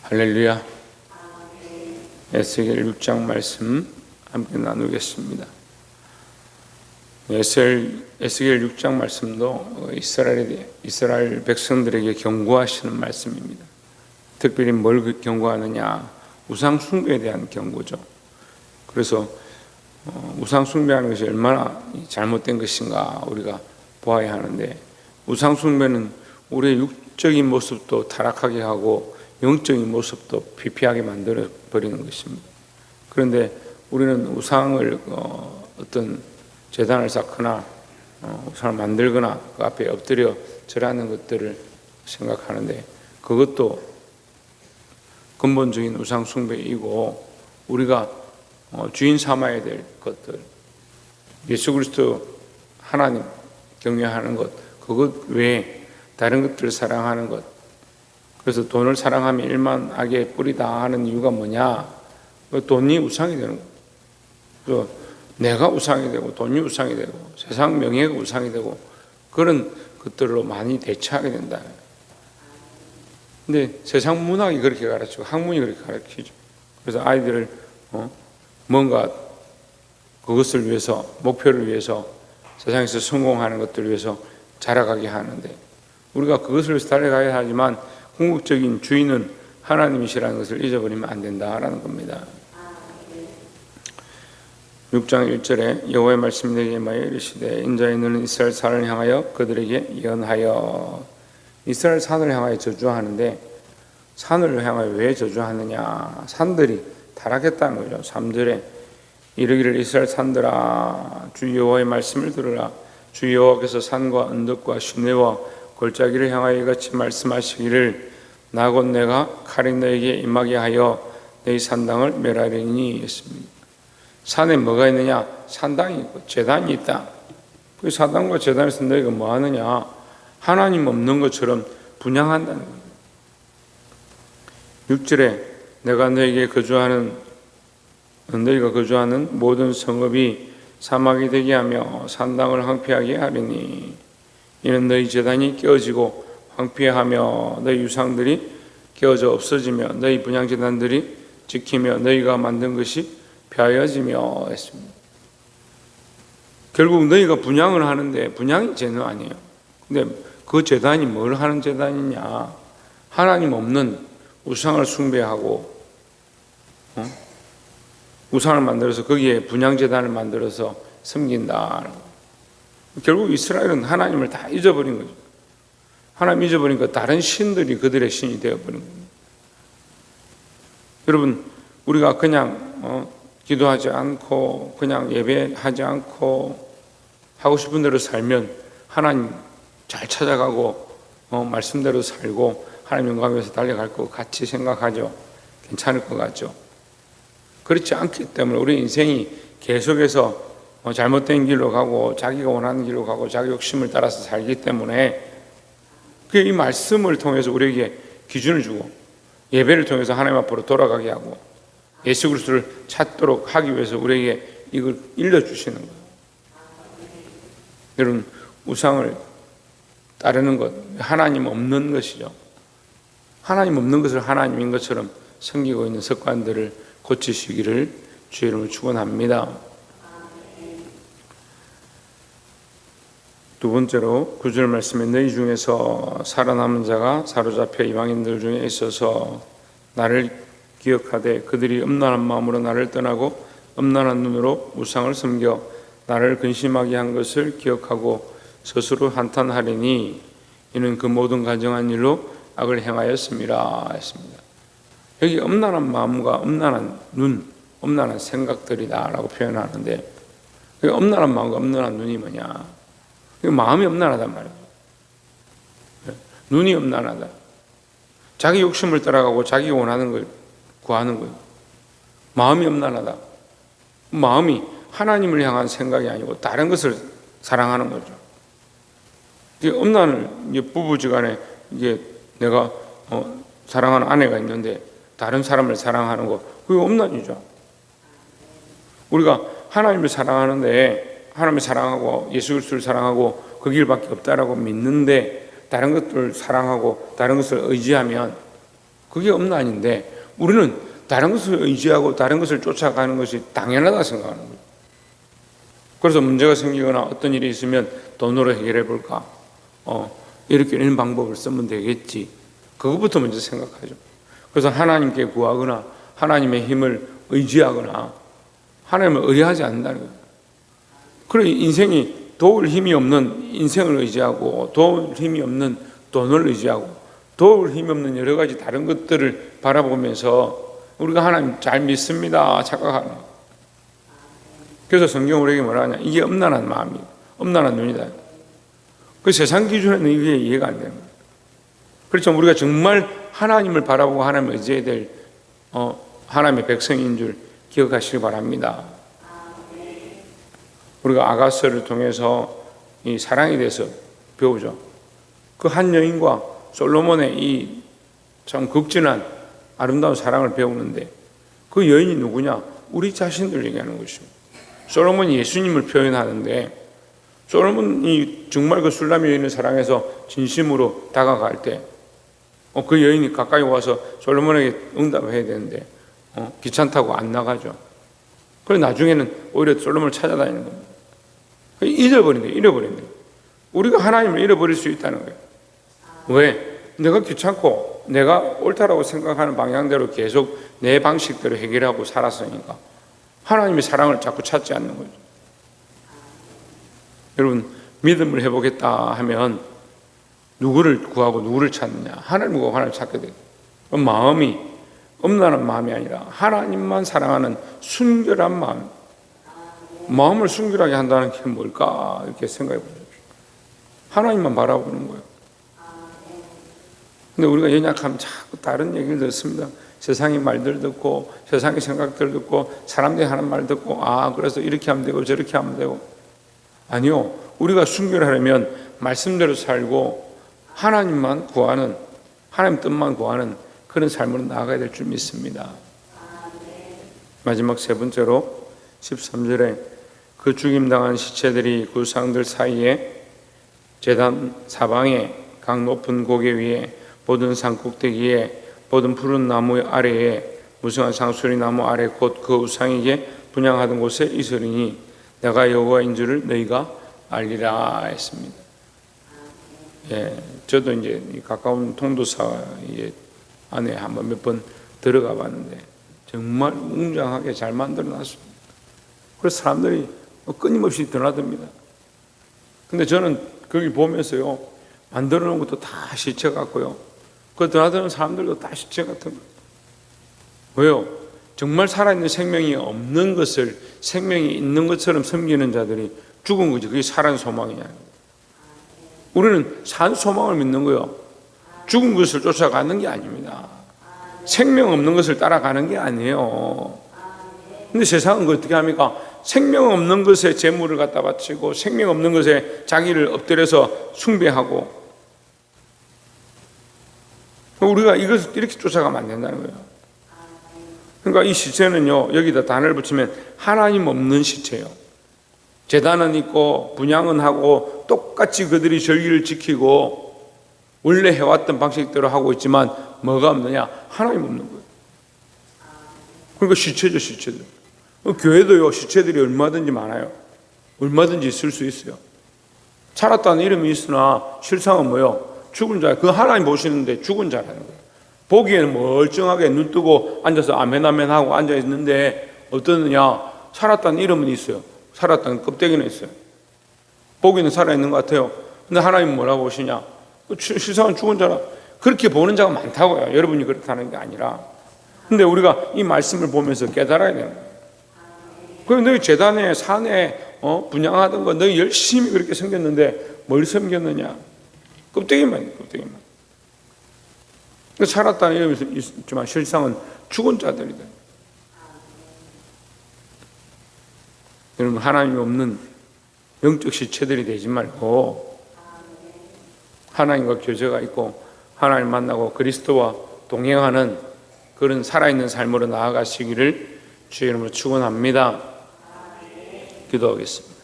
할렐루야. 에스겔 6장 말씀 함께 나누겠습니다. 에스겔 6장 말씀도 이스라엘 백성들에게 경고하시는 말씀입니다. 특별히 뭘 경고하느냐? 우상 숭배에 대한 경고죠. 그래서 우상 숭배하는 것이 얼마나 잘못된 것인가 우리가 보아야 하는데, 우상 숭배는 우리의 육적인 모습도 타락하게 하고 영적인 모습도 피폐하게 만들어 버리는 것입니다. 그런데 우리는 우상을 어떤 제단을 쌓거나 우상을 만들거나 그 앞에 엎드려 절하는 것들을 생각하는데, 그것도 근본적인 우상 숭배이고, 우리가 주인 삼아야 될 것들, 예수 그리스도 하나님 경외하는 것, 그것 외에 다른 것들을 사랑하는 것. 그래서 돈을 사랑하면 일만 악의 뿌리다 하는 이유가 뭐냐? 돈이 우상이 되는 거예요. 내가 우상이 되고 돈이 우상이 되고 세상 명예가 우상이 되고 그런 것들로 많이 대처하게 된다. 근데 세상 문학이 그렇게 가르치고 학문이 그렇게 가르치죠. 그래서 아이들을 뭔가 그것을 위해서, 목표를 위해서, 세상에서 성공하는 것들을 위해서 자라가게 하는데, 우리가 그것을 위해서 달려가야 하지만 궁극적인 주인은 하나님이시라는 것을 잊어버리면 안 된다라는 겁니다. 6장 1절에 여호와의 말씀이 내게 임하여 이르시되, 인자의 너는 이스라엘 산을 향하여 그들에게 예언하여. 이스라엘 산을 향하여 저주하는데, 산을 향하여 왜 저주하느냐? 산들이 타락했다는 거죠. 3절에 이르기를 이스라엘 산들아 주 여호와의 말씀을 들으라. 주 여호와께서 산과 언덕과 시내와 골짜기를 향하여 이같이 말씀하시기를, 나 곧 내가 칼이 너에게 임하게 하여 너희 산당을 멸하리니 했습니다. 산에 뭐가 있느냐? 산당이 있고 제단이 있다. 그 산당과 제단에서 너희가 뭐 하느냐? 하나님 없는 것처럼 분향한다는 겁니다. 6절에 너희가 거주하는 모든 성읍이 사막이 되게 하며 산당을 황폐하게 하리니, 이는 너희 제단이 깨어지고 황폐하며 너희 유상들이 깨어져 없어지며 너희 분향 제단들이 지키며 너희가 만든 것이 폐하여지며 했습니다. 결국 너희가 분향을 하는데 분향이 죄는 아니에요. 근데 그 제단이 뭘 하는 제단이냐? 하나님 없는 우상을 숭배하고 우상을 만들어서 거기에 분향 제단을 만들어서 섬긴다. 결국 이스라엘은 하나님을 다 잊어버린 거죠. 하나님 잊어버리니까 다른 신들이 그들의 신이 되어버린 겁니다. 여러분, 우리가 그냥 기도하지 않고 그냥 예배하지 않고 하고 싶은 대로 살면 하나님 잘 찾아가고 말씀대로 살고 하나님 영광 위해서 달려갈 것 같이 생각하죠. 괜찮을 것 같죠. 그렇지 않기 때문에 우리 인생이 계속해서 잘못된 길로 가고 자기가 원하는 길로 가고 자기 욕심을 따라서 살기 때문에, 이 말씀을 통해서 우리에게 기준을 주고 예배를 통해서 하나님 앞으로 돌아가게 하고 예수 그리스도를 찾도록 하기 위해서 우리에게 이걸 일러주시는 거예요. 여러분, 우상을 따르는 것, 하나님 없는 것이죠. 하나님 없는 것을 하나님인 것처럼 섬기고 있는 습관들을 고치시기를 주의 이름으로 축원합니다. 두 번째로 9절 말씀에 너희 중에서 살아남은 자가 사로잡혀 이방인들 중에 있어서 나를 기억하되 그들이 음란한 마음으로 나를 떠나고 음란한 눈으로 우상을 섬겨 나를 근심하게 한 것을 기억하고 스스로 한탄하리니, 이는 그 모든 가정한 일로 악을 행하였음이라 했습니다. 여기 음란한 마음과 음란한 눈, 음란한 생각들이다라고 표현하는데, 음란한 마음과 음란한 눈이 뭐냐? 마음이 음란하단 말이에요. 눈이 음란하다. 자기 욕심을 따라가고 자기 원하는 걸 구하는 거예요. 마음이 음란하다. 마음이 하나님을 향한 생각이 아니고 다른 것을 사랑하는 거죠. 음란을 부부지간에 내가 사랑하는 아내가 있는데 다른 사람을 사랑하는 거, 그게 음란이죠. 우리가 하나님을 사랑하는데, 하나님을 사랑하고 예수 그리스도를 사랑하고 그 길밖에 없다라고 믿는데 다른 것들을 사랑하고 다른 것을 의지하면 그게 엄난인데 우리는 다른 것을 의지하고 다른 것을 쫓아가는 것이 당연하다 생각하는 거예요. 그래서 문제가 생기거나 어떤 일이 있으면 돈으로 해결해 볼까? 이렇게 이런 방법을 쓰면 되겠지. 그것부터 먼저 생각하죠. 그래서 하나님께 구하거나 하나님의 힘을 의지하거나 하나님을 의뢰하지 않는다는 거예요. 그래 인생이 도울 힘이 없는 인생을 의지하고 도울 힘이 없는 돈을 의지하고 도울 힘이 없는 여러 가지 다른 것들을 바라보면서 우리가 하나님 잘 믿습니다 착각하는 거예요. 그래서 성경 우리에게 뭐라 하냐, 이게 엄난한 마음이다, 엄난한 눈이다. 그 세상 기준에는 이게 이해가 안 되는 거예요. 그렇죠. 우리가 정말 하나님을 바라보고 하나님을 의지해야 될 하나님의 백성인 줄 기억하시기 바랍니다. 우리가 아가서를 통해서 이 사랑에 대해서 배우죠. 그 한 여인과 솔로몬의 이 참 극진한 아름다운 사랑을 배우는데 그 여인이 누구냐? 우리 자신들 얘기하는 것입니다. 솔로몬이 예수님을 표현하는데 솔로몬이 정말 그 술람 여인을 사랑해서 진심으로 다가갈 때 그 여인이 가까이 와서 솔로몬에게 응답해야 되는데 귀찮다고 안 나가죠. 그래서 나중에는 오히려 솔로몬을 찾아다니는 겁니다. 잃어버린대. 우리가 하나님을 잃어버릴 수 있다는 거예요. 왜? 내가 귀찮고 내가 옳다라고 생각하는 방향대로 계속 내 방식대로 해결하고 살았으니까 하나님의 사랑을 자꾸 찾지 않는 거죠. 여러분, 믿음을 해보겠다 하면 누구를 구하고 누구를 찾느냐? 하나님을 구하고 하나님을 찾게 돼요. 마음이 엄난한 마음이 아니라 하나님만 사랑하는 순결한 마음. 마음을 순결하게 한다는 게 뭘까? 이렇게 생각해 보십시오. 하나님만 바라보는 거예요. 근데 우리가 연약하면 자꾸 다른 얘기를 듣습니다. 세상의 말들 듣고 세상의 생각들 듣고 사람들이 하는 말 듣고 그래서 이렇게 하면 되고 저렇게 하면 되고. 아니요. 우리가 순결하려면 말씀대로 살고 하나님만 구하는, 하나님 뜻만 구하는 그런 삶으로 나아가야 될 줄 믿습니다. 마지막 세 번째로 13절에 그 죽임당한 시체들이 그 상들 사이에 제단 사방에 각 높은 고개 위에 모든 산 꼭대기에 모든 푸른 나무 아래에 무성한 상수리 나무 아래 곧 그 우상에게 분향하던 곳에 있으리니 내가 여호와인 줄을 너희가 알리라 했습니다. 예, 저도 이제 가까운 통도사 안에 한번 몇 번 들어가 봤는데 정말 웅장하게 잘 만들어 놨습니다. 그래서 사람들이 끊임없이 드나듭니다. 근데 저는 거기 보면서요, 만들어 놓은 것도 다 시체 같고요, 그 드나드는 사람들도 다 시체 같은 거예요. 왜요? 정말 살아있는 생명이 없는 것을 생명이 있는 것처럼 섬기는 자들이 죽은 거지. 그게 살아있는 소망이냐. 우리는 산 소망을 믿는 거예요. 죽은 것을 쫓아가는 게 아닙니다. 생명 없는 것을 따라가는 게 아니에요. 근데 세상은 어떻게 합니까? 생명 없는 것에 재물을 갖다 바치고 생명 없는 것에 자기를 엎드려서 숭배하고, 우리가 이것을 이렇게 쫓아가면 안 된다는 거예요. 그러니까 이 시체는요, 여기다 단을 붙이면 하나님 없는 시체예요. 제단은 있고 분향은 하고 똑같이 그들이 절기를 지키고 원래 해왔던 방식대로 하고 있지만 뭐가 없느냐? 하나님 없는 거예요. 그러니까 시체죠, 시체들. 교회도요, 시체들이 얼마든지 많아요. 얼마든지 있을 수 있어요. 살았다는 이름이 있으나 실상은 뭐예요? 죽은 자. 그 하나님 보시는데 죽은 자라는 거예요. 보기에는 멀쩡하게 눈 뜨고 앉아서 아멘 아멘 하고 앉아 있는데 어떠느냐? 살았다는 이름은 있어요. 살았다는 껍데기는 있어요. 보기는 살아있는 것 같아요. 근데 하나님은 뭐라고 보시냐? 실상은 죽은 자라. 그렇게 보는 자가 많다고요. 여러분이 그렇다는 게 아니라. 근데 우리가 이 말씀을 보면서 깨달아야 되는 거예요. 그럼 너희 재단에 산에 분양하던 거 너희 열심히 그렇게 섬겼는데 뭘 섬겼느냐? 껍데기만. 살았다는 이름이 있지만 실상은 죽은 자들이다. 여러분, 하나님이 없는 영적 시체들이 되지 말고 하나님과 교제가 있고 하나님 만나고 그리스도와 동행하는 그런 살아있는 삶으로 나아가시기를 주의 이름으로 축원합니다. 기도하겠습니다.